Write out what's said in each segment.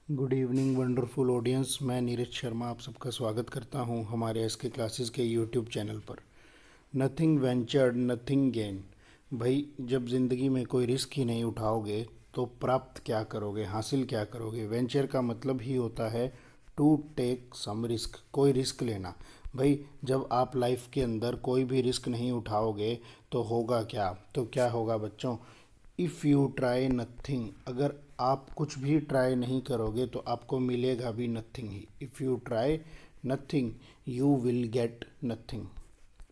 Good evening wonderful audience. मैं नीरज शर्मा आप सबका स्वागत करता हूं हमारे एस के क्लासेस के यूट्यूब चैनल पर। Nothing ventured nothing gain. भाई जब ज़िंदगी में कोई रिस्क ही नहीं उठाओगे तो प्राप्त क्या करोगे, हासिल क्या करोगे। वेंचर का मतलब ही होता है टू टेक सम रिस्क, कोई रिस्क लेना। भाई जब आप लाइफ के अंदर कोई भी रिस्क नहीं उठाओगे तो होगा क्या, तो क्या होगा बच्चों, इफ़ यू ट्राई नथिंग, अगर आप कुछ भी ट्राई नहीं करोगे तो आपको मिलेगा भी nothing he. If you try nothing you will get nothing.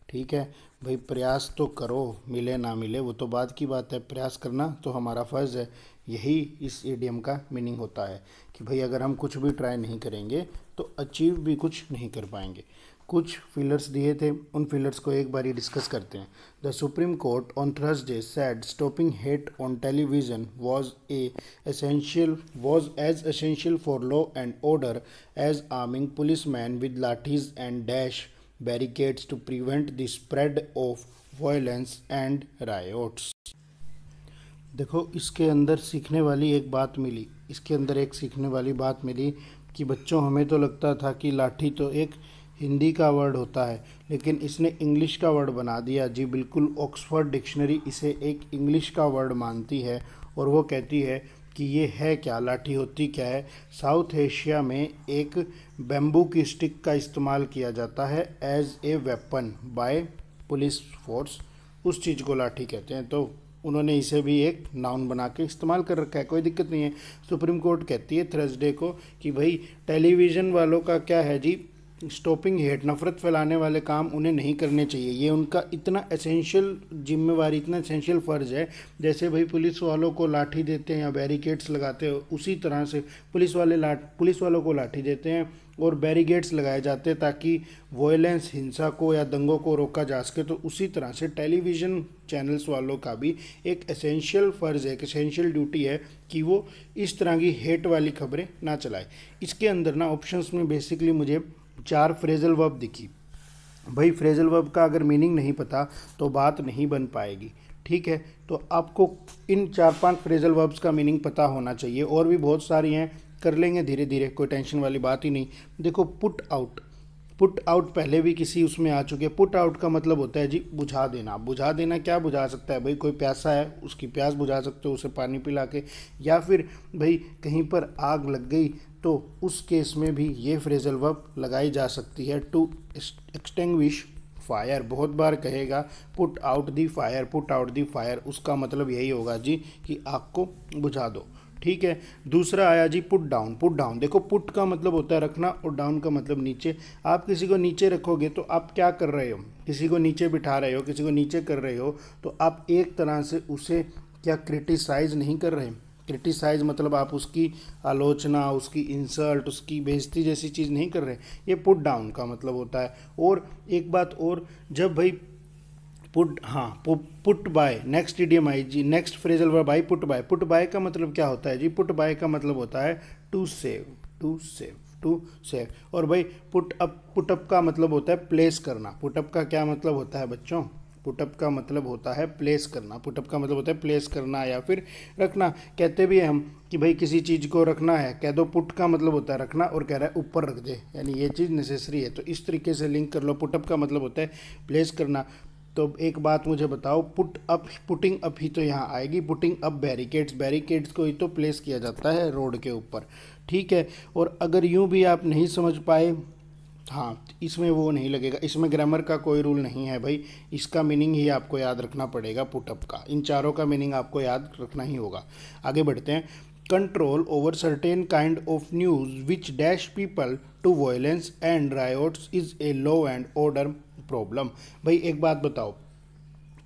ठीक है भाई, प्रयास तो करो, मिले ना मिले वो तो बाद की बात है, प्रयास करना तो हमारा फ़र्ज़ है। यही इस इडियम का मीनिंग होता है कि भाई अगर हम कुछ भी ट्राई नहीं करेंगे तो अचीव भी कुछ नहीं कर पाएंगे। कुछ फिलर्स दिए थे, उन फिलर्स को एक बारी डिस्कस करते हैं। The supreme court on Thursday said stopping hate on television was as essential for law and order as arming policemen with lathis and dash barricades to prevent the spread of violence and riots। देखो इसके अंदर सीखने वाली एक बात मिली, इसके अंदर एक सीखने वाली बात मिली कि बच्चों हमें तो लगता था कि लाठी तो एक हिंदी का वर्ड होता है, लेकिन इसने इंग्लिश का वर्ड बना दिया। जी बिल्कुल, ऑक्सफोर्ड डिक्शनरी इसे एक इंग्लिश का वर्ड मानती है और वो कहती है कि ये है क्या, लाठी होती क्या है। साउथ एशिया में एक बैम्बू की स्टिक का इस्तेमाल किया जाता है as a weapon by police force, उस चीज़ को लाठी कहते हैं। तो उन्होंने इसे भी एक नाउन बना के इस्तेमाल कर रखा है, कोई दिक्कत नहीं है। सुप्रीम कोर्ट कहती है थर्सडे को कि भाई टेलीविज़न वालों का क्या है जी, स्टॉपिंग हेट, नफ़रत फैलाने वाले काम उन्हें नहीं करने चाहिए। ये उनका इतना एसेंशियल जिम्मेवारी, इतना एसेंशियल फ़र्ज़ है। जैसे भाई पुलिस वालों को लाठी देते हैं या बैरिकेड्स लगाते हो, उसी तरह से पुलिस वालों को लाठी देते हैं और बैरिकेड्स लगाए जाते हैं ताकि वॉयलेंस, हिंसा को या दंगों को रोका जा सके। तो उसी तरह से टेलीविज़न चैनल्स वालों का भी एक एसेंशियल फ़र्ज़ है, एक एसेंशियल ड्यूटी है कि वो इस तरह की हेट वाली खबरें ना चलाए। इसके अंदर ना ऑप्शंस में बेसिकली मुझे 4 फ्रेजल वर्ब दिखी। भाई फ्रेजल वर्ब का अगर मीनिंग नहीं पता तो बात नहीं बन पाएगी। ठीक है, तो आपको इन 4-5 फ्रेजल वर्ब्स का मीनिंग पता होना चाहिए। और भी बहुत सारी हैं, कर लेंगे धीरे धीरे, कोई टेंशन वाली बात ही नहीं। देखो पुट आउट, पुट आउट पहले भी किसी उसमें आ चुके। पुट आउट का मतलब होता है जी बुझा देना। बुझा देना क्या बुझा सकता है भाई, कोई प्यासा है उसकी प्यास बुझा सकते हो उसे पानी पिला के, या फिर भाई कहीं पर आग लग गई तो उस केस में भी ये फ्रेजल वर्ब लगाई जा सकती है। टू एक्सटिंग्विश फायर, बहुत बार कहेगा put out the fire, put out the fire, उसका मतलब यही होगा जी कि आग को बुझा दो। ठीक है, दूसरा आया जी पुट डाउन। पुट डाउन, देखो पुट का मतलब होता है रखना और डाउन का मतलब नीचे। आप किसी को नीचे रखोगे तो आप क्या कर रहे हो, किसी को नीचे बिठा रहे हो, किसी को नीचे कर रहे हो, तो आप एक तरह से उसे क्या क्रिटिसाइज नहीं कर रहे। क्रिटिसाइज मतलब आप उसकी आलोचना, उसकी इंसल्ट, उसकी बेइज्जती जैसी चीज़ नहीं कर रहे। ये पुट डाउन का मतलब होता है। और एक बात और, जब भाई पुट, हाँ पुट बाय, नेक्स्ट इडियम आई जी, next phrasal verb I put by. Put by का मतलब क्या होता है जी, पुट बाय का मतलब होता है to save, to save, to save. और भाई पुट अप का मतलब होता है प्लेस करना। पुटअप का क्या मतलब होता है बच्चों, पुटअप का मतलब होता है प्लेस करना। पुटअप का मतलब होता है प्लेस करना या फिर रखना। कहते भी हैं हम कि भाई किसी चीज़ को रखना है, कह दो पुट का मतलब होता है रखना और कह रहा है ऊपर रख दे, यानी ये चीज़ नेसेसरी है। तो इस तरीके से लिंक कर लो, पुटअप का मतलब होता है प्लेस करना। तो एक बात मुझे बताओ, पुट अप, पुटिंग अप ही तो यहाँ आएगी। पुटिंग अप बैरिकेड्स, बैरिकेड्स को ही तो प्लेस किया जाता है रोड के ऊपर। ठीक है, और अगर यूँ भी आप नहीं समझ पाए, हाँ इसमें वो नहीं लगेगा, इसमें ग्रामर का कोई रूल नहीं है भाई, इसका मीनिंग ही आपको याद रखना पड़ेगा पुटअप का। इन चारों का मीनिंग आपको याद रखना ही होगा। आगे बढ़ते हैं। Control over certain kind of news which dash people to violence and riots is a law and order problem. भाई एक बात बताओ,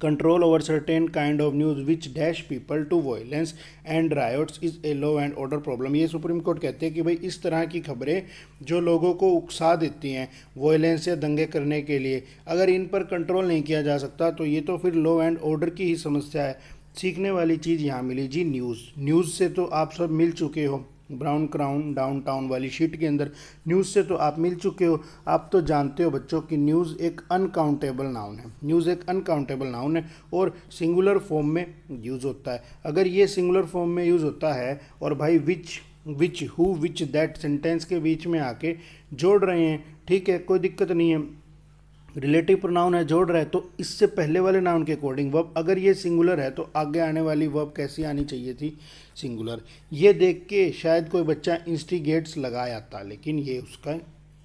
control over certain kind of news which dash people to violence and riots is a law and order problem. ये supreme court कहते हैं कि भाई इस तरह की खबरें जो लोगों को उकसा देती हैं वायलेंस या दंगे करने के लिए, अगर इन पर कंट्रोल नहीं किया जा सकता तो ये तो फिर लॉ एंड ऑर्डर की ही समस्या है। सीखने वाली चीज़ यहाँ मिली जी न्यूज़। न्यूज़ से तो आप सब मिल चुके हो, ब्राउन क्राउन डाउनटाउन वाली शीट के अंदर न्यूज़ से तो आप मिल चुके हो। आप तो जानते हो बच्चों कि न्यूज़ एक अनकाउंटेबल नाउन है। न्यूज़ एक अनकाउंटेबल नाउन है और सिंगुलर फॉर्म में यूज़ होता है। अगर ये सिंगुलर फॉर्म में यूज़ होता है और भाई विच विच, हु, विच, दैट सेंटेंस के बीच में आके जोड़ रहे हैं, ठीक है, कोई दिक्कत नहीं है। रिलेटिव प्रोनाउन है, जोड़ रहा है, तो इससे पहले वाले नाउन के अकॉर्डिंग वर्ब, अगर ये सिंगुलर है तो आगे आने वाली वर्ब कैसी आनी चाहिए थी, सिंगुलर। ये देख के शायद कोई बच्चा इंस्टिगेट्स लगा आता, लेकिन ये उसका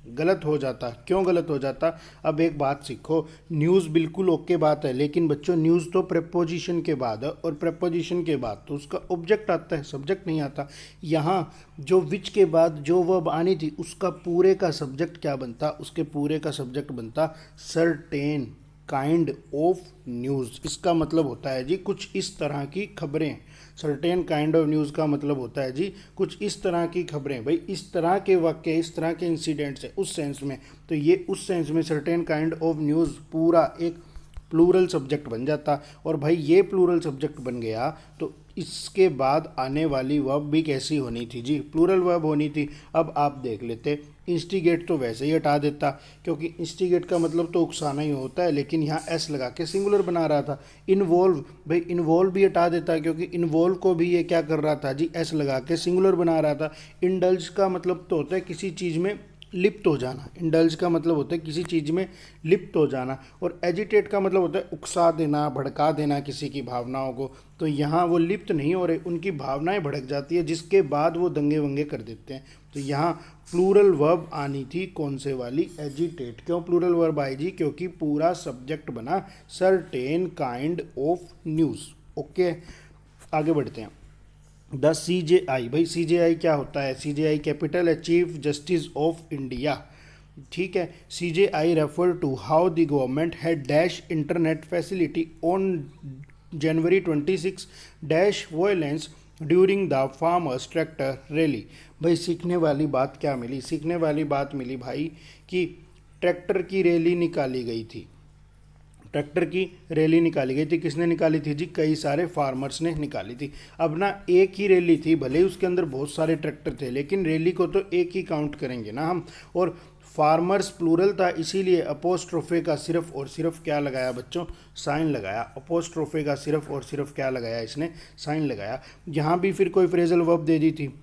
गलत हो जाता। क्यों गलत हो जाता? अब एक बात सीखो, न्यूज़ बिल्कुल ओके बात है, लेकिन बच्चों न्यूज़ तो प्रेपोजिशन के बाद है, और प्रेपोजिशन के बाद तो उसका ऑब्जेक्ट आता है, सब्जेक्ट नहीं आता। यहाँ जो विच के बाद जो वर्ब आनी थी उसका पूरे का सब्जेक्ट क्या बनता? उसके पूरे का सब्जेक्ट बनता सर्टेन काइंड ऑफ न्यूज़। इसका मतलब होता है जी कुछ इस तरह की खबरें। सर्टेन काइंड ऑफ न्यूज़ का मतलब होता है जी कुछ इस तरह की खबरें। भाई इस तरह के वाक्य, इस तरह के इंसिडेंट्स है, उस सेंस में, तो ये उस सेंस में सर्टेन काइंड ऑफ न्यूज़ पूरा एक प्लूरल सब्जेक्ट बन जाता। और भाई ये प्लूरल सब्जेक्ट बन गया तो इसके बाद आने वाली वर्ब भी कैसी होनी थी जी? प्लूरल वर्ब होनी थी। अब आप देख लेते, इंस्टिगेट तो वैसे ही हटा देता, क्योंकि इंस्टिगेट का मतलब तो उकसाना ही होता है, लेकिन यहाँ एस लगा के सिंगुलर बना रहा था। इन्वॉल्व, भाई इन्वॉल्व भी हटा देता, क्योंकि इन्वॉल्व को भी ये क्या कर रहा था जी? एस लगा के सिंगुलर बना रहा था। इंडल्ज का मतलब तो होता है किसी चीज़ में लिप्त हो जाना। इंडल्ज का मतलब होता है किसी चीज़ में लिप्त हो जाना, और एजिटेट का मतलब होता है उकसा देना, भड़का देना किसी की भावनाओं को। तो यहाँ वो लिप्त नहीं हो रहे, उनकी भावनाएं भड़क जाती है, जिसके बाद वो दंगे वंगे कर देते हैं। तो यहाँ प्लूरल वर्ब आनी थी, कौन से वाली? एजिटेट। क्यों प्लूरल वर्ब आई जी? क्योंकि पूरा सब्जेक्ट बना certain kind of news. Okay, आगे बढ़ते हैं। द CJI, भाई CJI क्या होता है? CJI कैपिटल है, चीफ जस्टिस ऑफ इंडिया, ठीक है। CJI refer to how the government had dash internet facility on January 26 dash violence during the farmers tractor rally. भाई सीखने वाली बात क्या मिली? सीखने वाली बात मिली भाई कि ट्रैक्टर की रैली निकाली गई थी। ट्रैक्टर की रैली निकाली गई थी, किसने निकाली थी जी? कई सारे फार्मर्स ने निकाली थी। अब ना एक ही रैली थी, भले ही उसके अंदर बहुत सारे ट्रैक्टर थे, लेकिन रैली को तो एक ही काउंट करेंगे ना हम। और फार्मर्स प्लूरल था, इसीलिए अपोस्ट्रोफे का सिर्फ और सिर्फ क्या लगाया बच्चों? साइन लगाया। अपोस्ट्रोफे का सिर्फ और सिर्फ क्या लगाया? इसने साइन लगाया। यहाँ भी फिर कोई फ्रेजल वर्ब दे दी थी,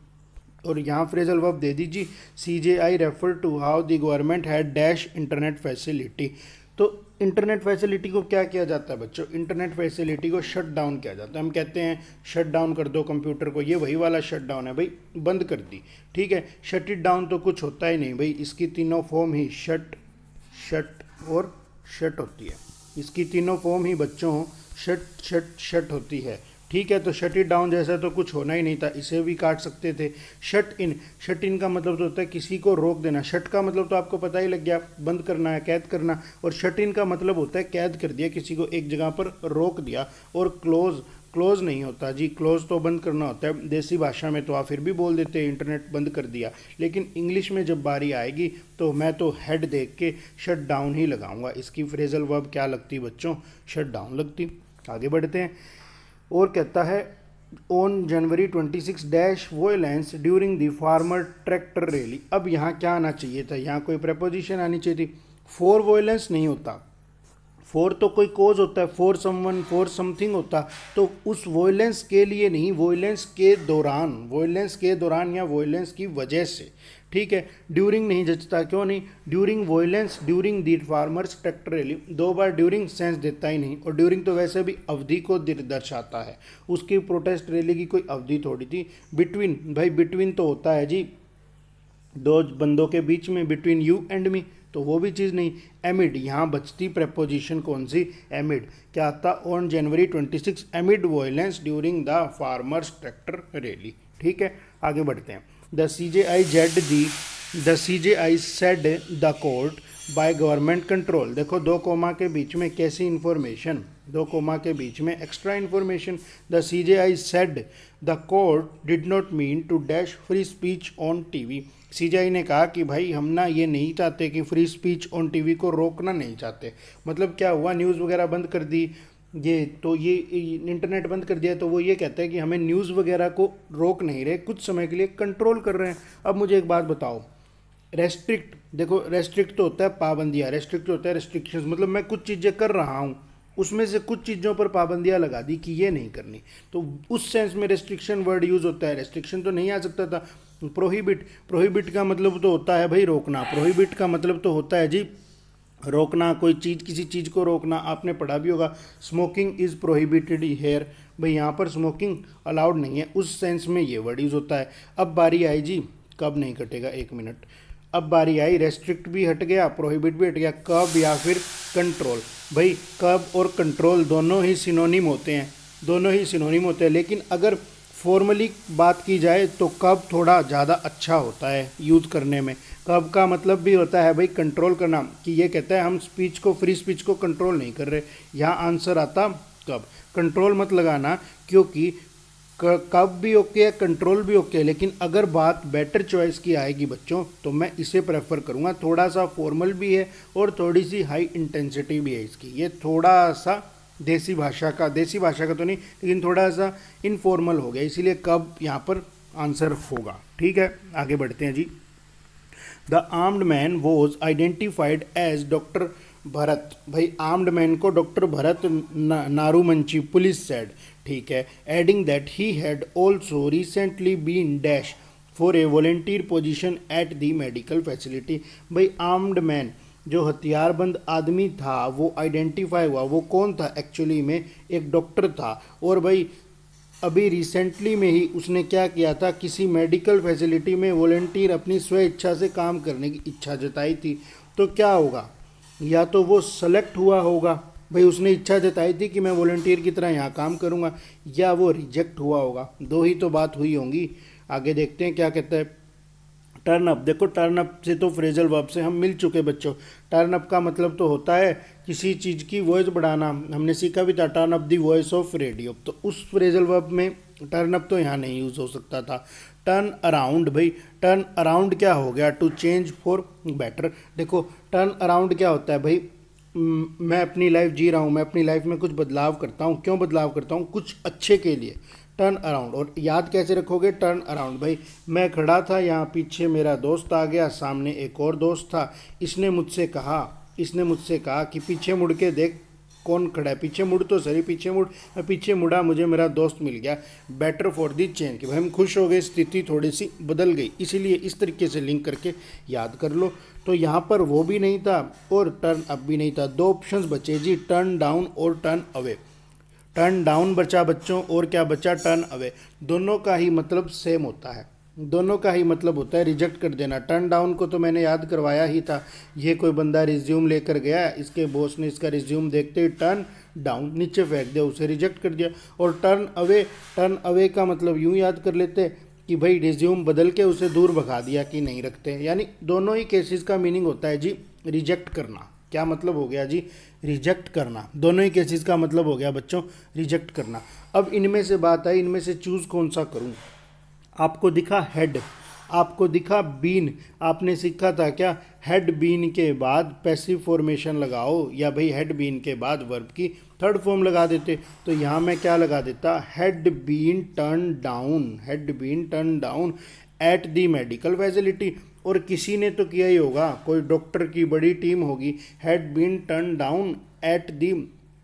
और यहाँ फ्रेजल वर्ब दे दी जी CJI refer to how the government had dash internet facility. तो इंटरनेट फैसिलिटी को क्या किया जाता है बच्चों? इंटरनेट फैसिलिटी को शट डाउन किया जाता है। हम कहते हैं शट डाउन कर दो कंप्यूटर को, ये वही वाला शट डाउन है भाई, बंद कर दी, ठीक है। शट इट डाउन तो कुछ होता ही नहीं भाई, इसकी तीनों फॉर्म ही शट, शट और शट होती है। इसकी तीनों फॉर्म ही बच्चों शट शट शट होती है, ठीक है। तो शट इट डाउन जैसा तो कुछ होना ही नहीं था, इसे भी काट सकते थे। शट इन, शट इन का मतलब तो होता है किसी को रोक देना। शट का मतलब तो आपको पता ही लग गया, बंद करना है, कैद करना। और शट इन का मतलब होता है कैद कर दिया, किसी को एक जगह पर रोक दिया। और क्लोज, क्लोज नहीं होता जी, क्लोज तो बंद करना होता है। देसी भाषा में तो आप फिर भी बोल देते हैं इंटरनेट बंद कर दिया, लेकिन इंग्लिश में जब बारी आएगी तो मैं तो हेड देख के शट डाउन ही लगाऊंगा। इसकी फ्रेजल वर्ब क्या लगती बच्चों? शट डाउन लगती। आगे बढ़ते हैं, और कहता है on January 26 dash violence during the farmer tractor rally. अब यहाँ क्या आना चाहिए था? यहाँ कोई प्रपोजिशन आनी चाहिए थी। फॉर वायलेंस नहीं होता, फॉर तो कोई कोज होता है, फॉर समवन, फॉर समथिंग होता, तो उस वायलेंस के लिए नहीं, वायलेंस के दौरान, वायलेंस के दौरान या वायलेंस की वजह से, ठीक है। ड्यूरिंग नहीं जचता, क्यों नहीं? During violence during the farmers tractor rally, दो बार ड्यूरिंग सेंस देता ही नहीं, और ड्यूरिंग तो वैसे भी अवधि को दर्शाता है, उसकी प्रोटेस्ट रैली की कोई अवधि थोड़ी थी। बिटवीन, भाई बिटवीन तो होता है जी दो बंदों के बीच में, बिटवीन यू एंड मी, तो वो भी चीज़ नहीं। एमिड, यहाँ बचती प्रपोजिशन कौन सी? एमिड। क्या आता? On January 26 एमिड violence during the farmers tractor rally, ठीक है। आगे बढ़ते हैं। The CJI said the court by government control। देखो दो कोमा के बीच में कैसी इंफॉर्मेशन, दो कोमा के बीच में extra information. The CJI said the court did not mean to dash free speech on TV। CJI ने कहा कि भाई हम ना ये नहीं चाहते कि फ्री स्पीच ऑन TV को रोकना नहीं चाहते। मतलब क्या हुआ? न्यूज़ वगैरह बंद कर दी, ये तो ये इंटरनेट बंद कर दिया, तो वो ये कहता है कि हमें न्यूज़ वगैरह को रोक नहीं रहे, कुछ समय के लिए कंट्रोल कर रहे हैं। अब मुझे एक बात बताओ, रेस्ट्रिक्ट, देखो रेस्ट्रिक्ट तो होता है पाबंदियाँ, रेस्ट्रिक्ट होता है रेस्ट्रिक्शंस, मतलब मैं कुछ चीज़ें कर रहा हूँ, उसमें से कुछ चीज़ों पर पाबंदियां लगा दी कि ये नहीं करनी, तो उस सेंस में रेस्ट्रिक्शन वर्ड यूज़ होता है। रेस्ट्रिक्शन तो नहीं आ सकता था। प्रोहिबिट, प्रोहिबिट का मतलब तो होता है भाई रोकना। प्रोहिबिट का मतलब तो होता है जी रोकना, कोई चीज़, किसी चीज़ को रोकना। आपने पढ़ा भी होगा स्मोकिंग इज़ प्रोहिबिटेड हेयर, भाई यहाँ पर स्मोकिंग अलाउड नहीं है, उस सेंस में ये वर्ड यूज़ होता है। अब बारी आई जी, कब नहीं कटेगा, 1 मिनट। अब बारी आई, रेस्ट्रिक्ट भी हट गया, प्रोहिबिट भी हट गया, कब या फिर कंट्रोल। भाई कब और कंट्रोल दोनों ही सिनोनिम होते हैं, दोनों ही सिनोनिम होते हैं, लेकिन अगर फॉर्मली बात की जाए तो कब थोड़ा ज़्यादा अच्छा होता है यूज़ करने में। कब का मतलब भी होता है भाई कंट्रोल करना, कि ये कहता है हम स्पीच को, फ्री स्पीच को कंट्रोल नहीं कर रहे। यहाँ आंसर आता कब। कंट्रोल मत लगाना, क्योंकि कब भी ओके है, कंट्रोल भी ओके है, लेकिन अगर बात बेटर चॉइस की आएगी बच्चों तो मैं इसे प्रेफर करूँगा। थोड़ा सा फॉर्मल भी है और थोड़ी सी हाई इंटेंसिटी भी है इसकी। ये थोड़ा सा देसी भाषा का तो नहीं, लेकिन थोड़ा सा इनफॉर्मल हो गया, इसीलिए कब यहाँ पर आंसर होगा। ठीक है, आगे बढ़ते हैं जी। The armed man was identified as doctor Bharat. भाई आर्म्ड मैन को doctor Bharat Narumanchi police said, ठीक है, adding that he had also recently been dash for a volunteer position at the medical facility. भाई आर्म्ड मैन, जो हथियारबंद आदमी था, वो आइडेंटिफाई हुआ। वो कौन था एक्चुअली में, एक डॉक्टर था, और भाई अभी रिसेंटली में ही उसने क्या किया था, किसी मेडिकल फैसिलिटी में वॉलेंटियर अपनी स्व इच्छा से काम करने की इच्छा जताई थी। तो क्या होगा, या तो वो सेलेक्ट हुआ होगा, भाई उसने इच्छा जताई थी कि मैं वॉलेंटियर की तरह यहाँ काम करूँगा, या वो रिजेक्ट हुआ होगा। दो ही तो बात हुई होंगी। आगे देखते हैं क्या कहता है। टर्न अप, देखो टर्न अप से तो फ्रेजल वर्ब से हम मिल चुके बच्चों। टर्न अप का मतलब तो होता है किसी चीज़ की वॉइस बढ़ाना, हमने सीखा भी था, turn up the voice of radio. तो उस फ्रेजल वर्ब में टर्न अप तो यहाँ नहीं यूज़ हो सकता था। टर्न अराउंड, भाई टर्न अराउंड क्या हो गया, टू चेंज फॉर बेटर। देखो टर्न अराउंड क्या होता है भाई, मैं अपनी लाइफ जी रहा हूँ, मैं अपनी लाइफ में कुछ बदलाव करता हूँ। क्यों बदलाव करता हूँ, कुछ अच्छे के लिए। टर्न अराउंड, और याद कैसे रखोगे टर्न अराउंड, भाई मैं खड़ा था, यहाँ पीछे मेरा दोस्त आ गया, सामने एक और दोस्त था, इसने मुझसे कहा कि पीछे मुड़ के देख कौन खड़ा है, पीछे मुड़ तो सही, पीछे मुड़। मैं पीछे मुड़ा, मुझे मेरा दोस्त मिल गया। बेटर फॉर दी चेंज, कि भाई हम खुश हो गए, स्थिति थोड़ी सी बदल गई, इसीलिए इस तरीके से लिंक करके याद कर लो। तो यहाँ पर वो भी नहीं था और टर्न अप भी नहीं था, दो ऑप्शंस बचे जी, टर्न डाउन और टर्न अवे। टर्न डाउन बचा बच्चों, और क्या बचा, टर्न अवे। दोनों का ही मतलब सेम होता है, दोनों का ही मतलब होता है रिजेक्ट कर देना। टर्न डाउन को तो मैंने याद करवाया ही था, ये कोई बंदा रिज्यूम लेकर गया, इसके बॉस ने इसका रिज्यूम देखते ही टर्न डाउन नीचे फेंक दिया, उसे रिजेक्ट कर दिया। और टर्न अवे का मतलब यूँ याद कर लेते कि भाई रिज्यूम बदल के उसे दूर भगा दिया कि नहीं रखते। यानी दोनों ही केसेस का मीनिंग होता है जी रिजेक्ट करना। क्या मतलब हो गया जी, रिजेक्ट करना। दोनों ही केसेस का मतलब हो गया बच्चों रिजेक्ट करना। अब इनमें से बात आई, इनमें से चूज़ कौन सा करूं। आपको दिखा हेड, आपको दिखा बीन, आपने सीखा था क्या, हेड बीन के बाद पैसिव फॉर्मेशन लगाओ, या भाई हेड बीन के बाद वर्ब की थर्ड फॉर्म लगा देते। तो यहाँ मैं क्या लगा देता, had been turn down, had been turn down at the medical facility. और किसी ने तो किया ही होगा, कोई डॉक्टर की बड़ी टीम होगी, had been turn down at the,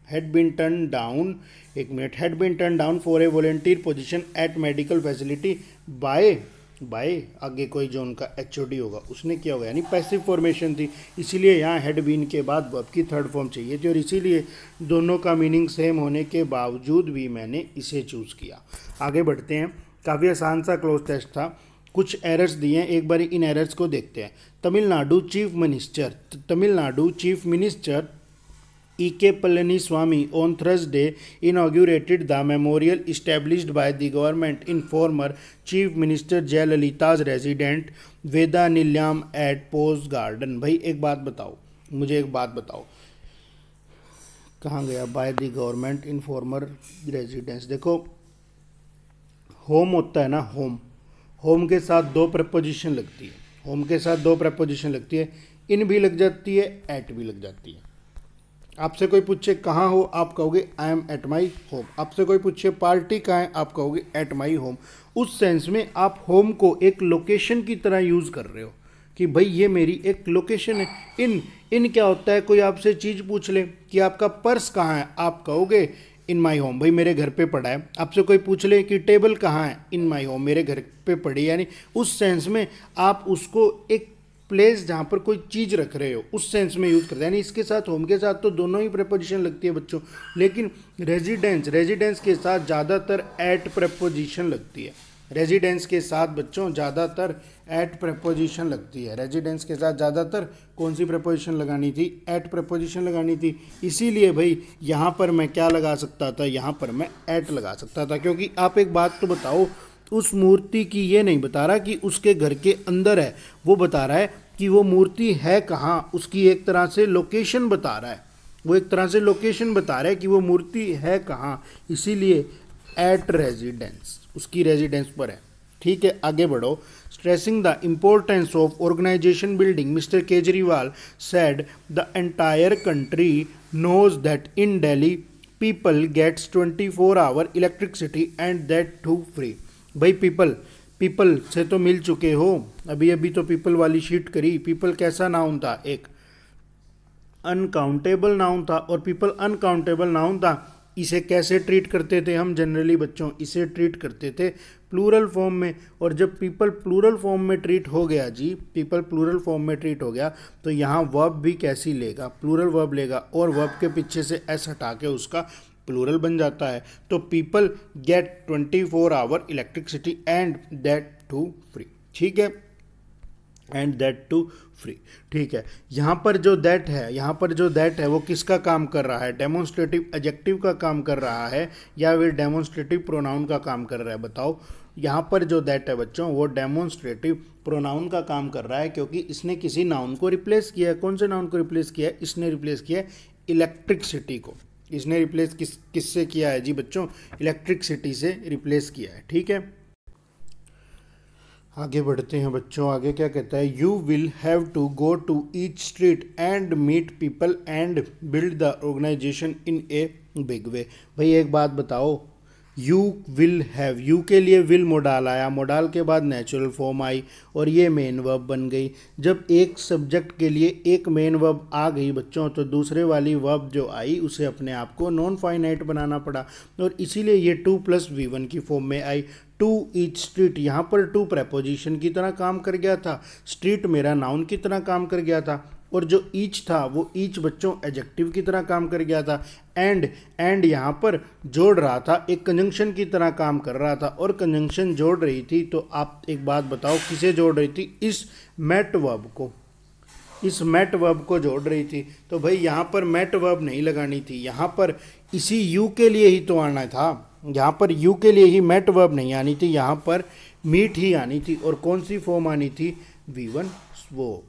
had been turn down, एक minute, had been turn down for a volunteer position at medical facility by आगे कोई जो उनका एचओडी होगा उसने किया होगा, यानी पैसिव फॉर्मेशन थी, इसीलिए यहाँ हैड बीन के बाद वर्ब की थर्ड फॉर्म चाहिए थी। और इसीलिए दोनों का मीनिंग सेम होने के बावजूद भी मैंने इसे चूज़ किया। आगे बढ़ते हैं, काफ़ी आसान सा क्लोज टेस्ट था, कुछ एरर्स दिए हैं, एक बार इन एरर्स को देखते हैं। Tamil Nadu chief minister E.K. Palaniswamy on Thursday inaugurated the memorial established by the government in former Chief Minister Jayalalitha's residence Veda Nilayam at Post Garden। भाई एक बात बताओ, मुझे एक बात बताओ, कहाँ गया, by the government in farmer residence. देखो होम होता है ना, होम के साथ दो प्रपोजिशन लगती है, होम के साथ दो प्रपोजिशन लगती है, इन भी लग जाती है, एट भी लग जाती है। आपसे कोई पूछे कहाँ हो, आप कहोगे I am at my home. आपसे कोई पूछे पार्टी कहाँ है, आप कहोगे एट माई होम। उस सेंस में आप होम को एक लोकेशन की तरह यूज़ कर रहे हो, कि भाई ये मेरी एक लोकेशन है। इन इन क्या होता है, कोई आपसे चीज़ पूछ ले कि आपका पर्स कहाँ है, आप कहोगे इन माई होम, भाई मेरे घर पे पड़ा है। आपसे कोई पूछ ले कि टेबल कहाँ है, इन माई होम, मेरे घर पे पड़ी। यानी उस सेंस में आप उसको एक प्लेस जहाँ पर कोई चीज़ रख रहे हो उस सेंस में यूज़ करते हैं। यानी इसके साथ होम के साथ तो दोनों ही प्रेपोजिशन लगती है बच्चों, लेकिन रेजिडेंस के साथ ज़्यादातर एट प्रेपोजिशन लगती है। रेजिडेंस के साथ बच्चों ज़्यादातर एट प्रेपोजिशन लगती है। रेजिडेंस के साथ ज़्यादातर कौन सी प्रेपोजिशन लगानी थी, एट प्रेपोजिशन लगानी थी। इसीलिए भाई यहाँ पर मैं क्या लगा सकता था, यहाँ पर मैं एट लगा सकता था। क्योंकि आप एक बात तो बताओ, उस मूर्ति की ये नहीं बता रहा कि उसके घर के अंदर है, वो बता रहा है कि वो मूर्ति है कहाँ, उसकी एक तरह से लोकेशन बता रहा है। वो एक तरह से लोकेशन बता रहा है कि वो मूर्ति है कहाँ, इसीलिए एट रेजिडेंस, उसकी रेजिडेंस पर है। ठीक है, आगे बढ़ो। Stressing the importance of organization building, mister Kejriwal said the entire country knows that in Delhi people gets 24 hour electricity and that too free. भाई पीपल से तो मिल चुके हो, अभी तो पीपल वाली शीट करी। पीपल कैसा नाउन था, एक अनकाउंटेबल नाउन था, और पीपल अनकाउंटेबल नाउन था। इसे कैसे ट्रीट करते थे हम जनरली बच्चों, इसे ट्रीट करते थे प्लूरल फॉर्म में। और जब पीपल प्लूरल फॉर्म में ट्रीट हो गया जी, पीपल प्लूरल फॉर्म में ट्रीट हो गया, तो यहाँ वर्ब भी कैसी लेगा, प्लूरल वर्ब लेगा, और वर्ब के पीछे से एस हटा के उसका प्लूरल बन जाता है। तो people get 24 hour electricity and that too free. ठीक है, एंड दैट टू फ्री। ठीक है, यहाँ पर जो दैट है वो किसका काम कर रहा है, डेमोन्स्ट्रेटिव एडजेक्टिव का काम कर रहा है या फिर डेमोन्स्ट्रेटिव प्रोनाउन का काम कर रहा है, बताओ। यहाँ पर जो दैट है बच्चों वो डेमोन्स्ट्रेटिव प्रोनाउन का काम कर रहा है, क्योंकि इसने किसी नाउन को रिप्लेस किया है। कौन से नाउन को रिप्लेस किया है, इसने रिप्लेस किया है इलेक्ट्रिसिटी को। इसने रिप्लेस किससे किया है जी बच्चों, इलेक्ट्रिसिटी से रिप्लेस किया है। ठीक है, आगे बढ़ते हैं बच्चों। आगे क्या कहता है, you will have to go to each street and meet people and build the organization in a big way. भाई एक बात बताओ, यू विल हैव, यू के लिए विल मोडाल आया, मोडाल के बाद नेचुरल फॉर्म आई और ये मेन वर्ब बन गई। जब एक सब्जेक्ट के लिए एक मेन वर्ब आ गई बच्चों, तो दूसरे वाली वर्ब जो आई उसे अपने आप को नॉन फाइनाइट बनाना पड़ा, और इसीलिए ये 2+V1 की फॉर्म में आई। टू ईच स्ट्रीट, यहाँ पर टू प्रेपोजिशन की तरह काम कर गया था, स्ट्रीट मेरा नाउन की तरह काम कर गया था, और जो ईच था वो ईच बच्चों एडजेक्टिव की तरह काम कर गया था। एंड यहाँ पर जोड़ रहा था, एक कंजंक्शन की तरह काम कर रहा था, और कंजंक्शन जोड़ रही थी। तो आप एक बात बताओ, किसे जोड़ रही थी, इस मेट वर्ब को, इस मेट वर्ब को जोड़ रही थी। तो भाई यहाँ पर मेट वर्ब नहीं लगानी थी, यहाँ पर इसी यू के लिए ही तो आना था, यहाँ पर यू के लिए ही मेट वर्ब नहीं आनी थी, यहाँ पर मीट ही आनी थी। और कौन सी फॉर्म आनी थी, V1, वो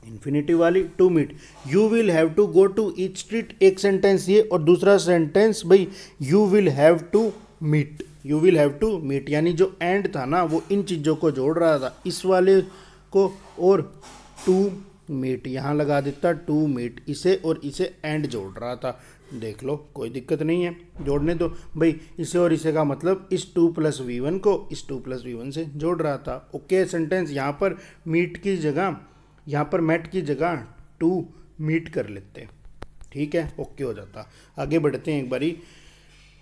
इन्फिनिटिव वाली, to meet. You will have to go to each street, एक सेंटेंस ये, और दूसरा सेंटेंस भाई you will have to meet, you will have to meet. यानी जो एंड था ना वो इन चीज़ों को जोड़ रहा था, इस वाले को और टू मीट, यहाँ लगा देता टू मीट, इसे और इसे एंड जोड़ रहा था। देख लो, कोई दिक्कत नहीं है, जोड़ने दो भाई, इसे और इसे का मतलब इस 2+V1 को इस 2+V1 से जोड़ रहा था। ओके, सेंटेंस यहाँ पर मीट की जगह, यहाँ पर मेट की जगह टू मीट कर लेते, ठीक है, ओके हो जाता। आगे बढ़ते हैं एक बारी।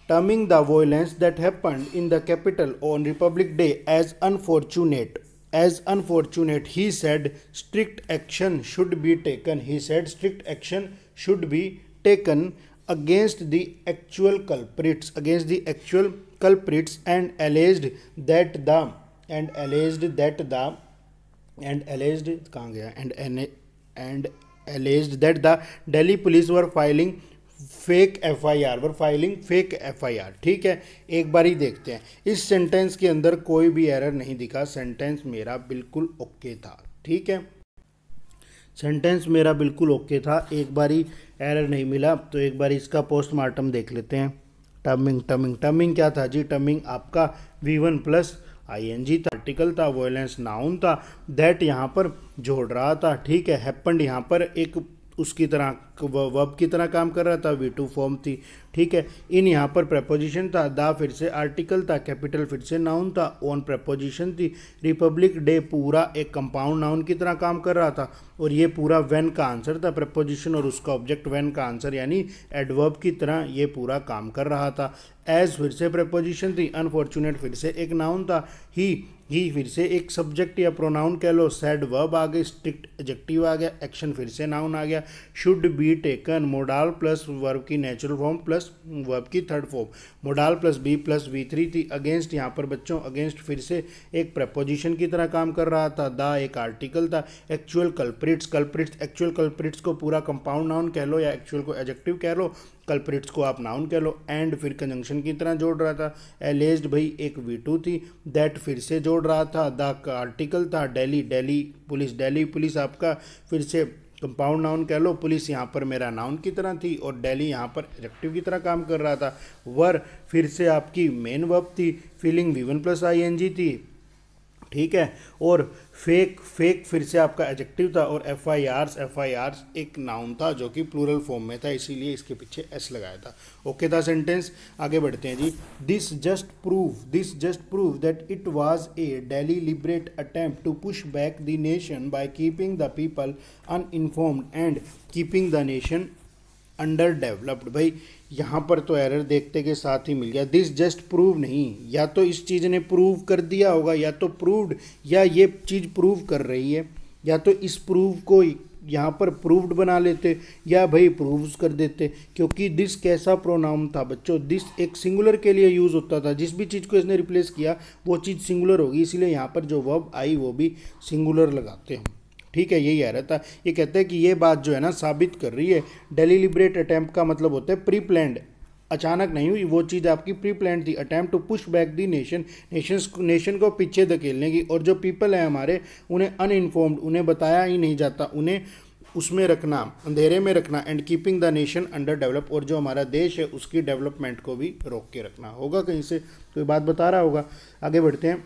Terming the violence that happened in the capital on Republic Day as unfortunate, he said strict action should be taken, he said strict action should be taken against the actual culprits, and alleged that the Delhi police were filing fake FIR। ठीक है, एक बार ही देखते हैं। इस sentence के अंदर कोई भी एरर नहीं दिखा, सेंटेंस मेरा बिल्कुल ओके था। ठीक है, सेंटेंस मेरा बिल्कुल ओके था, एक बार ही एरर नहीं मिला। तो एक बार इसका पोस्टमार्टम देख लेते हैं। टर्मिंग क्या था जी, टर्मिंग आपका V1+ING था, आर्टिकल था, वॉयलेंस नाउन था, दैट यहाँ पर जोड़ रहा था। ठीक है, हैपेंड यहाँ पर एक उसकी तरह वर्ब की तरह काम कर रहा था, V2 फॉर्म थी, ठीक है। इन यहाँ पर प्रपोजिशन था, द फिर से आर्टिकल था, कैपिटल फिर से नाउन था, ऑन प्रपोजिशन थी, रिपब्लिक डे पूरा एक कंपाउंड नाउन की तरह काम कर रहा था, और ये पूरा व्हेन का आंसर था, प्रपोजिशन और उसका ऑब्जेक्ट व्हेन का आंसर यानी एडवर्ब की तरह ये पूरा काम कर रहा था। एज फिर से प्रपोजिशन थी, अनफॉर्चुनेट फिर से एक नाउन था, ही फिर से एक सब्जेक्ट या प्रोनाउन कह लो, सैड वर्ब आ गई, स्ट्रिक्ट एडजेक्टिव आ गया, एक्शन फिर से नाउन आ गया, should be taken modal plus verb की नेचुरल फॉर्म प्लस वर्ब की third form, modal plus V3 थी, अगेंस्ट यहाँ पर बच्चों अगेंस्ट फिर से एक प्रपोजिशन की तरह काम कर रहा था, द एक आर्टिकल था, एक्चुअल कल्प्रिट्स एक्चुअल कल्प्रिट्स को पूरा कंपाउंड नाउन कह लो या एक्चुअल को एडजेक्टिव कह लो, कल्प्रिट्स को आप नाउन कह लो, एंड फिर कंजंक्शन की तरह जोड़ रहा था, एलेज्ड भाई एक V2 थी, दैट फिर से जोड़ रहा था, द का आर्टिकल था, दिल्ली पुलिस आपका फिर से कंपाउंड नाउन कह लो, पुलिस यहाँ पर मेरा नाउन की तरह थी और दिल्ली यहाँ पर एडजेक्टिव की तरह काम कर रहा था, वर फिर से आपकी मेन वर्ब थी, फीलिंग V1 प्लस ING थी, ठीक है, और फेक फिर से आपका एडजेक्टिव था, और FIRs एक नाउन था जो कि प्लूरल फॉर्म में था, इसीलिए इसके पीछे S लगाया था। ओके था सेंटेंस। आगे बढ़ते हैं जी। This just prove that it was a deliberate attempt to push back the nation by keeping the people uninformed and keeping the nation underdeveloped. भाई यहाँ पर तो एरर देखते के साथ ही मिल गया, दिस जस्ट प्रूव नहीं, या तो इस चीज़ ने प्रूव कर दिया होगा, या तो प्रूव्ड, या ये चीज़ प्रूव कर रही है, या तो इस प्रूव को यहाँ पर प्रूव्ड बना लेते, या भाई प्रूव्स कर देते, क्योंकि दिस कैसा प्रोनाउन था बच्चों, दिस एक सिंगुलर के लिए यूज़ होता था, जिस भी चीज़ को इसने रिप्लेस किया वो चीज़ सिंगुलर होगी, इसलिए यहाँ पर जो वर्ब आई वो भी सिंगुलर लगाते हैं। ठीक है, यही आ रहा था। ये कहते हैं कि ये बात जो है ना साबित कर रही है, डेलिब्रेट अटैम्प्ट का मतलब होता है प्री प्लान्ड, अचानक नहीं हुई वो चीज़, आपकी प्री प्लान्ड थी। Attempt to push back the nation को पीछे धकेलने की, और जो पीपल है हमारे उन्हें अनइन्फॉर्म्ड, उन्हें बताया ही नहीं जाता, उन्हें उसमें रखना, अंधेरे में रखना, and keeping the nation under develop, और जो हमारा देश है उसकी डेवलपमेंट को भी रोक के रखना होगा, कहीं से तो ये बात बता रहा होगा। आगे बढ़ते हैं।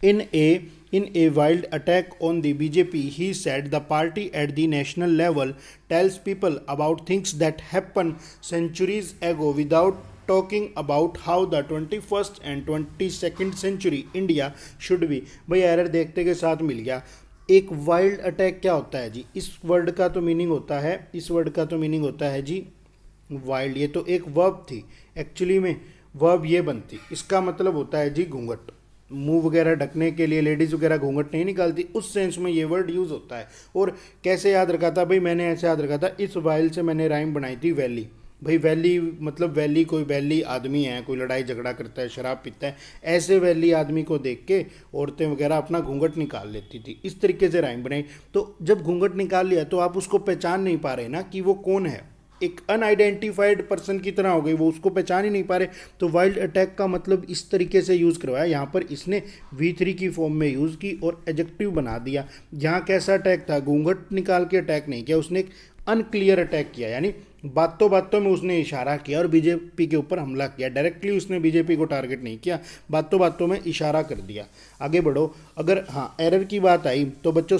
In a wild attack on the BJP, he said the party at the national level tells people about things that happened centuries ago without talking about how the 21st and 22nd century India should be। भाई error देखते के साथ मिल गया। एक wild attack क्या होता है जी, इस वर्ड का तो मीनिंग होता है जी वाइल्ड, ये तो एक वर्ब थी, एक्चुअली में वर्ब ये बनती, इसका मतलब होता है जी घूंघट, मुंह वगैरह ढकने के लिए लेडीज़ वगैरह घूंघट नहीं निकालती, उस सेंस में ये वर्ड यूज़ होता है। और कैसे याद रखा था भाई, मैंने ऐसे याद रखा था, इस वाइल से मैंने राइम बनाई थी वैली। भाई वैली मतलब वैली, कोई वैली आदमी है, कोई लड़ाई झगड़ा करता है, शराब पीता है, ऐसे वैली आदमी को देख के औरतें वगैरह अपना घूंघट निकाल लेती थी, इस तरीके से राइम बनाई। तो जब घूंघट निकाल लिया तो आप उसको पहचान नहीं पा रहे ना कि वो कौन है, एक अनआइडेंटिफाइड पर्सन की तरह हो गई, वो उसको पहचान ही नहीं पा रहे। तो वाइल्ड अटैक का मतलब इस तरीके से यूज़ करवाया, यहाँ पर इसने V3 की फॉर्म में यूज़ की और एडजेक्टिव बना दिया। यहाँ कैसा अटैक था, घूंघट निकाल के अटैक नहीं किया, उसने एक अनक्लियर अटैक किया, यानी बातों बातों में उसने इशारा किया और बीजेपी के ऊपर हमला किया। डायरेक्टली उसने बीजेपी को टारगेट नहीं किया, बातों बातों में इशारा कर दिया। आगे बढ़ो। अगर हाँ एरर की बात आई तो बच्चों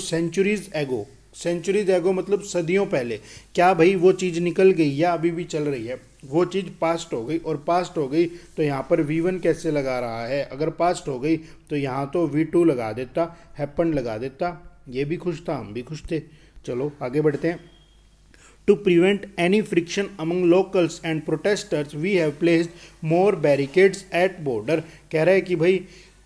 सेंचुरीज एगो मतलब सदियों पहले, क्या भाई वो चीज़ निकल गई या अभी भी चल रही है, वो चीज़ पास्ट हो गई, और पास्ट हो गई तो यहाँ पर V1 कैसे लगा रहा है, अगर पास्ट हो गई तो यहाँ तो V2 लगा देता, हैपन लगा देता, ये भी खुश था हम भी खुश थे। चलो आगे बढ़ते हैं। To prevent any friction among locals and protesters, we have placed more barricades at border। कह रहा है कि भाई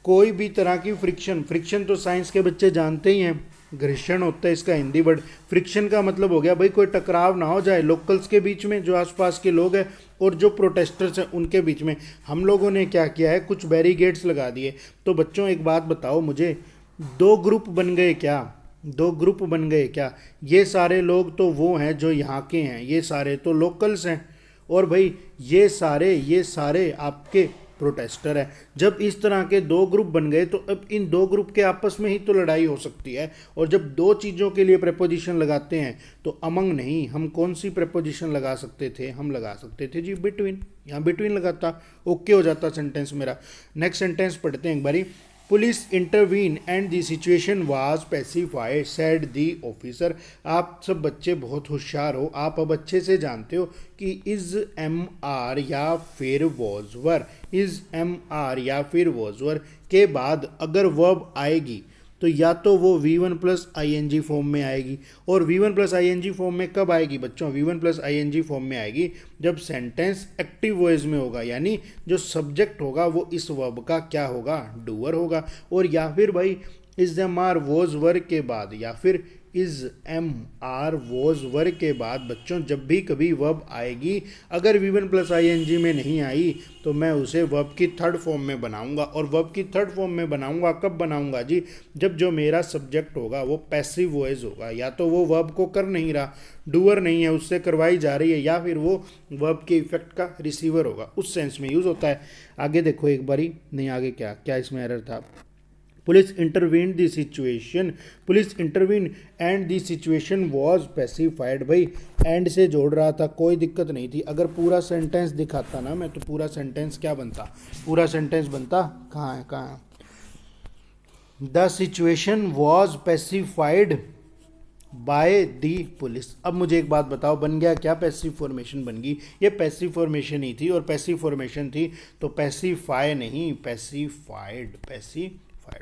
कोई भी तरह की फ्रिक्शन तो साइंस के बच्चे जानते ही हैं, घर्षण होता है इसका हिंदी वर्ड। फ्रिक्शन का मतलब हो गया भाई कोई टकराव ना हो जाए लोकल्स के बीच में, जो आसपास के लोग हैं और जो प्रोटेस्टर्स हैं उनके बीच में। हम लोगों ने क्या किया है, कुछ बैरिकेड्स लगा दिए। तो बच्चों एक बात बताओ मुझे, दो ग्रुप बन गए क्या? ये सारे लोग तो वो हैं जो यहाँ के हैं, ये सारे तो लोकल्स हैं, और भाई ये सारे आपके प्रोटेस्टर है। जब इस तरह के दो ग्रुप बन गए तो अब इन दो ग्रुप के आपस में ही तो लड़ाई हो सकती है। और जब दो चीज़ों के लिए प्रेपोजिशन लगाते हैं तो अमंग नहीं, हम कौन सी प्रेपोजिशन लगा सकते थे, हम लगा सकते थे जी बिटवीन। यहाँ बिटवीन लगाता, ओके हो जाता सेंटेंस मेरा। नेक्स्ट सेंटेंस पढ़ते हैं एक बारी। Police intervene and the situation was pacified said the officer. आप सब बच्चे बहुत होशियार हो, आप अब अच्छे से जानते हो कि इज एम आर या फिर was were, is am are या फिर वॉज वर के बाद अगर वर्ब आएगी तो या तो वो V1 प्लस आई फॉर्म में आएगी, और V1 प्लस आई फॉर्म में कब आएगी बच्चों? V1 प्लस आई फॉर्म में आएगी जब सेंटेंस एक्टिव वॉइस में होगा, यानी जो सब्जेक्ट होगा वो इस वर्ब का क्या होगा? डूअर होगा। और या फिर भाई is am are was were के बाद या फिर is am are was were के बाद बच्चों जब भी कभी वर्ब आएगी, अगर V1 प्लस आई में नहीं आई तो मैं उसे वर्ब की थर्ड फॉर्म में बनाऊंगा। और वर्ब की थर्ड फॉर्म में बनाऊंगा कब बनाऊंगा जी? जब जो मेरा सब्जेक्ट होगा वो पैसिव वॉइस होगा, या तो वो वर्ब को कर नहीं रहा, डूअर नहीं है, उससे करवाई जा रही है, या फिर वो वर्ब के इफेक्ट का रिसीवर होगा, उस सेंस में यूज़ होता है। आगे देखो एक बारी, नहीं आगे क्या क्या इसमें एरर था। Police intervene the situation, police intervene and the situation was pacified. भाई एंड से जोड़ रहा था, कोई दिक्कत नहीं थी। अगर पूरा सेंटेंस दिखाता ना मैं, तो पूरा सेंटेंस क्या बनता? पूरा सेंटेंस बनता, कहाँ है कहाँ है? The situation was pacified by the police. अब मुझे एक बात बताओ, बन गया क्या? पैसिव फॉर्मेशन बन गई। ये पैसिव फॉर्मेशन ही थी, और पैसिव फॉर्मेशन थी तो पैसिफाई नहीं, पैसिफाइड, पैसिफाइड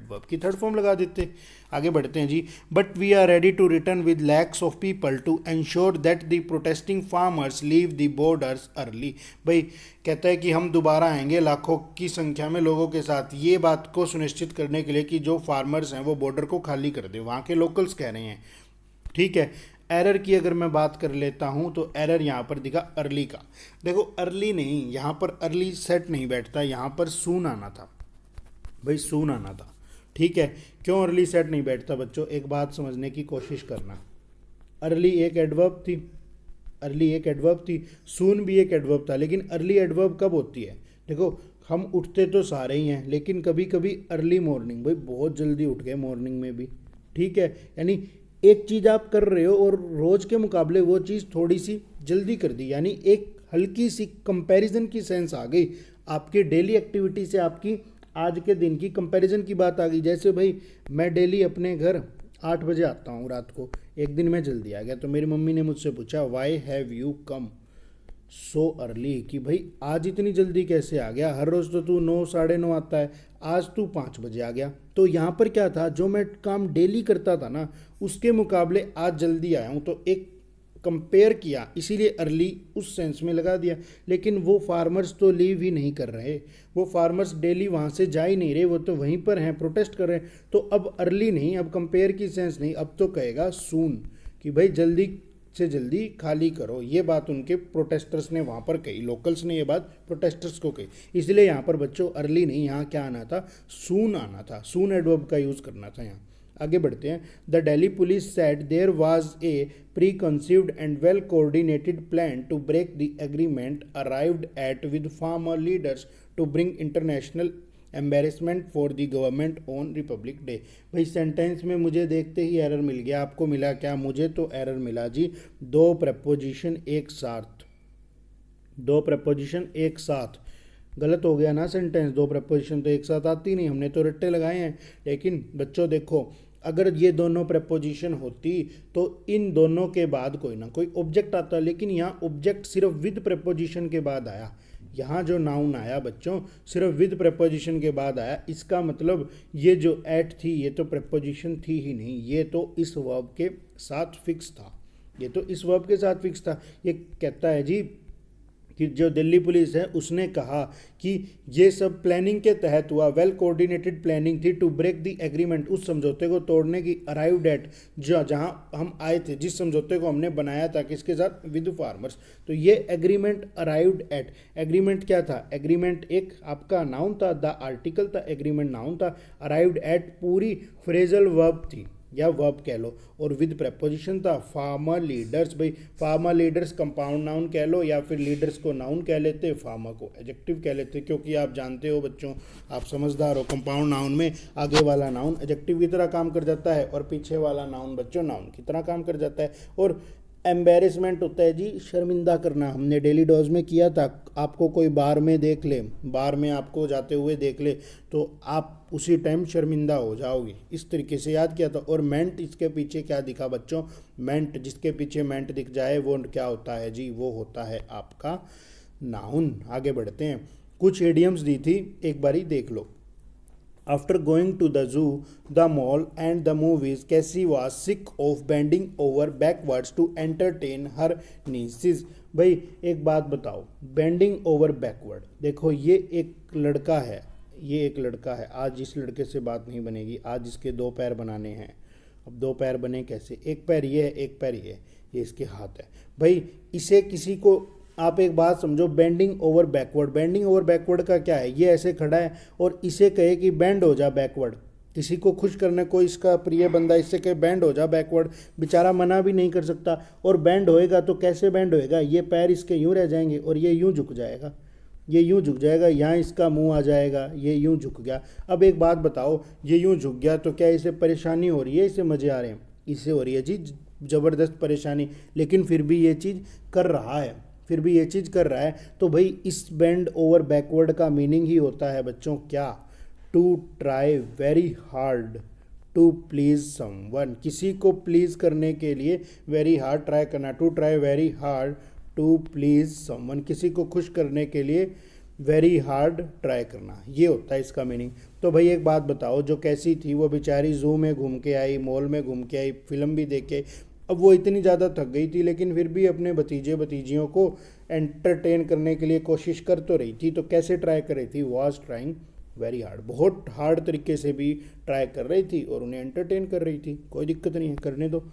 वर्ब की थर्ड फॉर्म लगा देते। आगे बढ़ते हैं जी। But we are ready to return with lakhs of people to ensure that the protesting farmers leave the borders early. भाई कहता है कि हम दोबारा आएंगे लाखों की संख्या में लोगों के साथ, ये बात को सुनिश्चित करने के लिए कि जो फार्मर्स हैं वो बॉर्डर को खाली कर दे, वहाँ के लोकल्स कह रहे हैं। ठीक है। एरर की अगर मैं बात कर लेता हूँ तो एरर यहाँ पर दिखा अर्ली का। देखो अर्ली नहीं, यहाँ पर अर्ली सेट नहीं बैठता, यहाँ पर सून आना था भाई, सून आना था। ठीक है। क्यों अर्ली सेट नहीं बैठता बच्चों? एक बात समझने की कोशिश करना। अर्ली एक एडवर्ब थी, अर्ली एक एडवर्ब थी, सून भी एक एडवर्ब था, लेकिन अर्ली एडवर्ब कब होती है? देखो हम उठते तो सारे ही हैं, लेकिन कभी कभी अर्ली मॉर्निंग, भाई बहुत जल्दी उठ गए मॉर्निंग में भी। ठीक है। यानी एक चीज़ आप कर रहे हो और रोज़ के मुकाबले वो चीज़ थोड़ी सी जल्दी कर दी, यानी एक हल्की सी कंपैरिजन की सेंस आ गई। आपकी डेली एक्टिविटी से आपकी आज के दिन की कंपैरिजन की बात आ गई। जैसे भाई मैं डेली अपने घर 8 बजे आता हूँ रात को, एक दिन मैं जल्दी आ गया तो मेरी मम्मी ने मुझसे पूछा why have you come so early, कि भाई आज इतनी जल्दी कैसे आ गया? हर रोज़ तो तू 9 साढ़े 9 आता है, आज तू 5 बजे आ गया। तो यहाँ पर क्या था, जो मैं काम डेली करता था ना उसके मुकाबले आज जल्दी आया हूँ, तो एक कंपेयर किया, इसीलिए अर्ली उस सेंस में लगा दिया। लेकिन वो फार्मर्स तो लीव ही नहीं कर रहे, वो फार्मर्स डेली वहाँ से जा ही नहीं रहे, वो तो वहीं पर हैं, प्रोटेस्ट कर रहे हैं। तो अब अर्ली नहीं, अब कंपेयर की सेंस नहीं, अब तो कहेगा सून, कि भाई जल्दी से जल्दी खाली करो। ये बात उनके प्रोटेस्टर्स ने वहाँ पर कही, लोकल्स ने ये बात प्रोटेस्टर्स को कही। इसलिए यहाँ पर बच्चों अर्ली नहीं, यहाँ क्या आना था? सून आना था, सून एडवर्ब का यूज़ करना था यहाँ। आगे बढ़ते हैं। The Delhi police said there was a pre conceived and well coordinated plan to break the agreement arrived at with farmer leaders to bring international embarrassment for the government on Republic Day. भाई sentence में मुझे देखते ही error मिल गया, आपको मिला क्या? मुझे तो एरर मिला जी, दो प्रपोजिशन एक साथ, दो प्रपोजिशन एक साथ। गलत हो गया ना सेंटेंस, दो प्रपोजिशन तो एक साथ आती नहीं, हमने तो रट्टे लगाए हैं। लेकिन बच्चों देखो, अगर ये दोनों प्रपोजिशन होती तो इन दोनों के बाद कोई ना कोई ऑब्जेक्ट आता, लेकिन यहाँ ऑब्जेक्ट सिर्फ विद प्रपोजिशन के बाद आया। यहाँ जो नाउन आया बच्चों सिर्फ विद प्रपोजिशन के बाद आया, इसका मतलब ये जो एट थी ये तो प्रपोजिशन थी ही नहीं, ये तो इस वर्ब के साथ फिक्स था, ये तो इस वर्ब के साथ फिक्स था। ये कहता है जी कि जो दिल्ली पुलिस है उसने कहा कि ये सब प्लानिंग के तहत हुआ, वेल कोऑर्डिनेटेड प्लानिंग थी टू ब्रेक द एग्रीमेंट, उस समझौते को तोड़ने की, अराइव्ड एट जहाँ हम आए थे, जिस समझौते को हमने बनाया था किसके साथ? With farmers. तो ये एग्रीमेंट अराइव्ड एट, एग्रीमेंट क्या था? एग्रीमेंट एक आपका नाउन था, द आर्टिकल था, एग्रीमेंट नाउन था, अराइव्ड एट पूरी फ्रेजल वर्ब थी या वर्ब कह लो, और विद प्रपोजिशन था फार्मर लीडर्स। भाई फार्मर लीडर्स कंपाउंड नाउन कह लो, या फिर लीडर्स को नाउन कह लेते, फार्मर को एडजेक्टिव कह लेते, क्योंकि आप जानते हो बच्चों, आप समझदार हो, कंपाउंड नाउन में आगे वाला नाउन एडजेक्टिव की तरह काम कर जाता है और पीछे वाला नाउन बच्चों नाउन की तरह काम कर जाता है। और एम्बेरसमेंट होता है जी शर्मिंदा करना, हमने डेली डोज में किया था। आपको कोई बार में देख ले, बार में आपको जाते हुए देख ले तो आप उसी टाइम शर्मिंदा हो जाओगे, इस तरीके से याद किया था। और मेंट इसके पीछे क्या दिखा बच्चों, मेंट जिसके पीछे मेंट दिख जाए वो क्या होता है जी, वो होता है आपका नाउन। आगे बढ़ते हैं, कुछ एडियम्स दी थी, एक बारी देख लो। After going to the zoo, the mall and the movies, Cassie was sick of bending over backwards to entertain her nieces. भाई एक बात बताओ, बेंडिंग ओवर बैकवर्ड, देखो ये एक लड़का है, ये एक लड़का है, आज इस लड़के से बात नहीं बनेगी, आज इसके दो पैर बनाने हैं। अब दो पैर बने कैसे, एक पैर ये है, एक पैर ये इसके हाथ है। भाई इसे किसी को, आप एक बात समझो, bending over backward, bending over backward का क्या है, ये ऐसे खड़ा है और इसे कहे कि बेंड हो जा बैकवर्ड, किसी को खुश करने को इसका प्रिय बंदा इससे कहे बेंड हो जा बैकवर्ड, बेचारा मना भी नहीं कर सकता। और बेंड होएगा तो कैसे बेंड होएगा, ये पैर इसके यूं रह जाएंगे और ये यूं झुक जाएगा, ये यूं झुक जाएगा, यहाँ इसका मुंह आ जाएगा, ये यूं झुक गया। अब एक बात बताओ, ये यूं झुक गया तो क्या इसे परेशानी हो रही है, इसे मजे आ रहे हैं, इसे हो रही है जी ज़बरदस्त परेशानी, लेकिन फिर भी ये चीज़ कर रहा है, फिर भी ये चीज़ कर रहा है। तो भाई इस बेंड ओवर बैकवर्ड का मीनिंग ही होता है बच्चों क्या, to try very hard to please someone, किसी को प्लीज़ करने के लिए वेरी हार्ड ट्राई करना, to try very hard to please someone, किसी को खुश करने के लिए वेरी हार्ड ट्राई करना, ये होता है इसका मीनिंग। तो भाई एक बात बताओ, जो कैसी थी वो बेचारी जू में घूम के आई, मॉल में घूम के आई, फिल्म भी देखे, अब वो इतनी ज़्यादा थक गई थी लेकिन फिर भी अपने भतीजे भतीजियों को एंटरटेन करने के लिए कोशिश कर तो रही थी। तो कैसे ट्राई कर रही थी, वॉज ट्राइंग वेरी हार्ड, बहुत हार्ड तरीके से भी ट्राई कर रही थी और उन्हें एंटरटेन कर रही थी, कोई दिक्कत नहीं है, करने दो।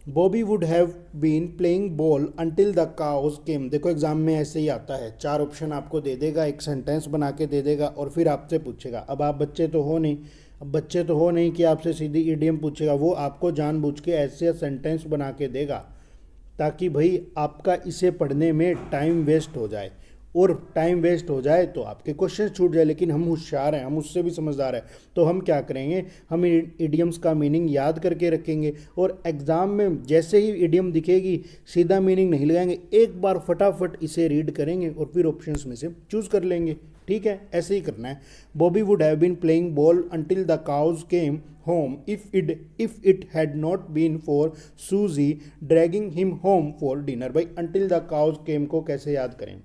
Bobby would have been playing ball until the cows came, देखो एग्जाम में ऐसे ही आता है, चार ऑप्शन आपको दे देगा, एक सेंटेंस बना के दे देगा और फिर आपसे पूछेगा। अब आप बच्चे तो हो नहीं, अब बच्चे तो हो नहीं कि आपसे सीधी ईडीएम पूछेगा, वो आपको जानबूझ के ऐसे सेंटेंस बना के देगा ताकि भाई आपका इसे पढ़ने में टाइम वेस्ट हो जाए, और टाइम वेस्ट हो जाए तो आपके क्वेश्चन छूट जाए। लेकिन हम होशियार हैं, हम उससे भी समझदार हैं, तो हम क्या करेंगे, हम इडियम्स का मीनिंग याद करके रखेंगे और एग्ज़ाम में जैसे ही इडियम दिखेगी सीधा मीनिंग नहीं लगाएंगे, एक बार फटाफट इसे रीड करेंगे और फिर ऑप्शंस में से चूज़ कर लेंगे। ठीक है, ऐसे ही करना है। Bobby would have been playing ball until the cows came home if it had not been for Susie dragging him home for dinner. भाई अंटिल द काउज केम को कैसे याद करें,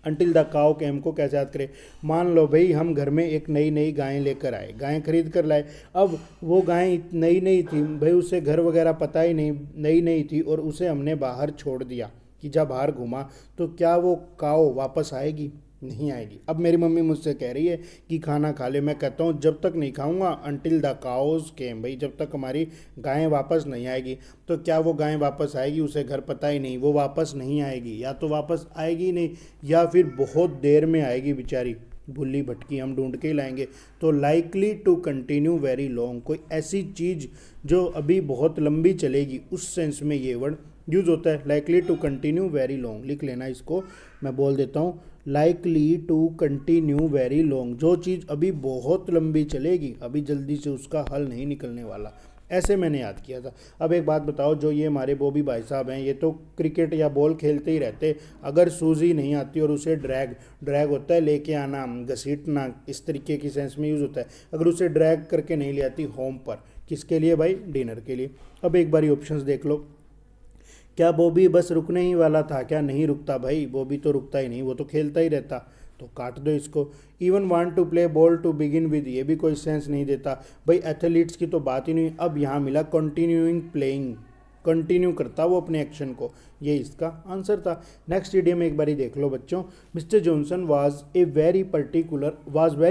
अंटिल द काउ केम को कैसे याद करें, मान लो भाई हम घर में एक नई नई गायें लेकर आए, गायें खरीद कर लाए, अब वो गायें नई नई थी भाई, उसे घर वगैरह पता ही नहीं, नई नई थी और उसे हमने बाहर छोड़ दिया कि जब बाहर घुमा, तो क्या वो काऊ वापस आएगी, नहीं आएगी। अब मेरी मम्मी मुझसे कह रही है कि खाना खा ले, मैं कहता हूँ जब तक नहीं खाऊंगा अंटिल द काउज केम, भाई जब तक हमारी गायें वापस नहीं आएगी। तो क्या वो गायें वापस आएगी, उसे घर पता ही नहीं, वो वापस नहीं आएगी, या तो वापस आएगी नहीं या फिर बहुत देर में आएगी बेचारी, भुल्ली भटकी, हम ढूंढ के ही लाएंगे। तो likely to continue very long, कोई ऐसी चीज़ जो अभी बहुत लंबी चलेगी, उस सेंस में ये वर्ड यूज़ होता है, likely to continue very long. लिख लेना इसको, मैं बोल देता हूँ, likely to continue very long, जो चीज़ अभी बहुत लंबी चलेगी, अभी जल्दी से उसका हल नहीं निकलने वाला, ऐसे मैंने याद किया था। अब एक बात बताओ, जो ये हमारे बॉबी भाई साहब हैं, ये तो क्रिकेट या बॉल खेलते ही रहते, अगर सूजी नहीं आती और उसे ड्रैग होता है लेके आना, घसीटना, इस तरीके की सेंस में यूज़ होता है, अगर उसे ड्रैग करके नहीं ले आती होम पर, किसके लिए भाई, डिनर के लिए। अब एक बारी ऑप्शंस देख लो, क्या बॉबी बस रुकने ही वाला था, क्या नहीं रुकता भाई, बॉबी तो रुकता ही नहीं, वो तो खेलता ही रहता, तो काट दो इसको। Even want to play ball to begin with, ये भी कोई सेंस नहीं देता भाई, एथलीट्स की तो बात ही नहीं। अब यहाँ मिला कंटिन्यूइंग प्लेइंग, कंटिन्यू करता वो अपने एक्शन को, ये इसका आंसर था। नेक्स्ट इडियम एक बारी देख लो बच्चों, mister Johnson was very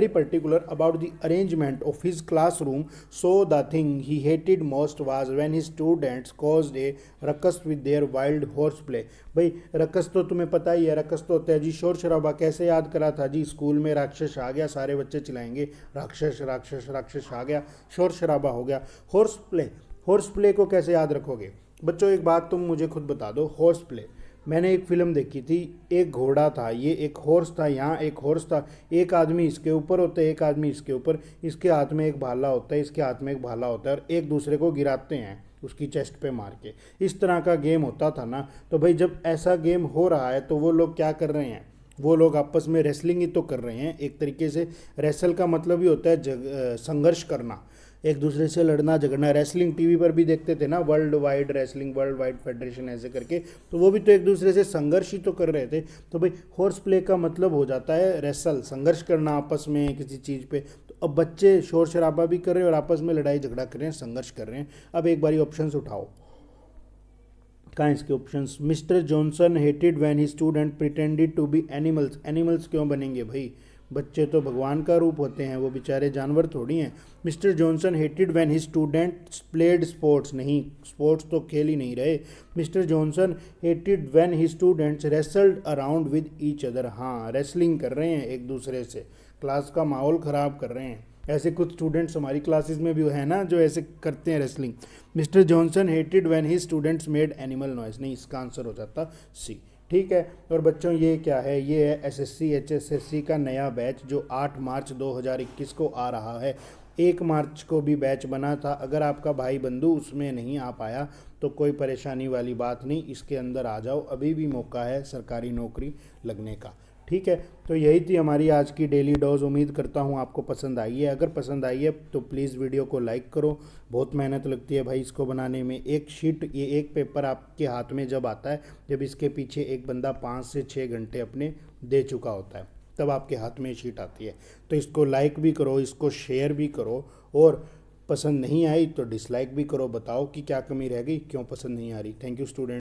particular about the arrangement of his classroom, so the thing he hated most was when his students caused A ruckus with their wild horse play. भाई ruckus तो तुम्हें पता ही है, ruckus तो होता है जी शोर शराबा, कैसे याद करा था जी, स्कूल में राक्षस आ गया, सारे बच्चे चिल्लाएंगे राक्षस राक्षस राक्षस आ गया, शोर शराबा हो गया। हॉर्स प्ले को कैसे याद रखोगे बच्चों, एक बात तुम मुझे खुद बता दो, हॉर्स प्ले, मैंने एक फिल्म देखी थी, एक घोड़ा था, ये एक हॉर्स था, यहाँ एक हॉर्स था, एक आदमी इसके ऊपर होता है, एक आदमी इसके ऊपर, इसके हाथ में एक भाला होता है, इसके हाथ में एक भाला होता है और एक दूसरे को गिराते हैं, उसकी चेस्ट पे मार के। इस तरह का गेम होता था ना। तो भाई जब ऐसा गेम हो रहा है तो वो लोग क्या कर रहे हैं, वो लोग आपस में रेसलिंग ही तो कर रहे हैं एक तरीके से। रेसल का मतलब ही होता है संघर्ष करना, एक दूसरे से लड़ना झगड़ना। रेसलिंग टीवी पर भी देखते थे ना, world wide wrestling, world wide federation ऐसे करके, तो वो भी तो एक दूसरे से संघर्ष ही तो कर रहे थे। तो भाई हॉर्स प्ले का मतलब हो जाता है रेसल, संघर्ष करना आपस में किसी चीज़ पे। तो अब बच्चे शोर शराबा भी कर रहे हैं और आपस में लड़ाई झगड़ा कर रहे हैं, संघर्ष कर रहे हैं। अब एक बारी ऑप्शंस उठाओ, कहाँ इसके options. Mister Johnson hated when he student pretended to be animals. Animals क्यों बनेंगे भाई, बच्चे तो भगवान का रूप होते हैं, वो बेचारे जानवर थोड़ी हैं। Mister Johnson hated when he students played sports. नहीं, स्पोर्ट्स तो खेल ही नहीं रहे। Mister Johnson hated when he students wrestled around with each other. हाँ, रेसलिंग कर रहे हैं एक दूसरे से, क्लास का माहौल ख़राब कर रहे हैं। ऐसे कुछ स्टूडेंट्स हमारी क्लासेस में भी है ना जो ऐसे करते हैं wrestling. Mister Johnson hated when he students made animal noise. नहीं, इसका आंसर हो जाता सी। ठीक है। और बच्चों ये क्या है, ये है एसएससी एचएसएससी का नया बैच जो 8 मार्च 2021 को आ रहा है। 1 मार्च को भी बैच बना था। अगर आपका भाई बंधु उसमें नहीं आ पाया तो कोई परेशानी वाली बात नहीं, इसके अंदर आ जाओ, अभी भी मौका है सरकारी नौकरी लगने का। ठीक है। तो यही थी हमारी आज की डेली डोज। उम्मीद करता हूँ आपको पसंद आई है। अगर पसंद आई है तो प्लीज़ वीडियो को लाइक करो। बहुत मेहनत लगती है भाई इसको बनाने में। एक शीट, ये एक पेपर आपके हाथ में जब आता है, जब इसके पीछे एक बंदा 5 से 6 घंटे अपने दे चुका होता है, तब आपके हाथ में शीट आती है। तो इसको लाइक भी करो, इसको शेयर भी करो, और पसंद नहीं आई तो डिसलाइक भी करो। बताओ कि क्या कमी रह गई, क्यों पसंद नहीं आ रही। Thank you student.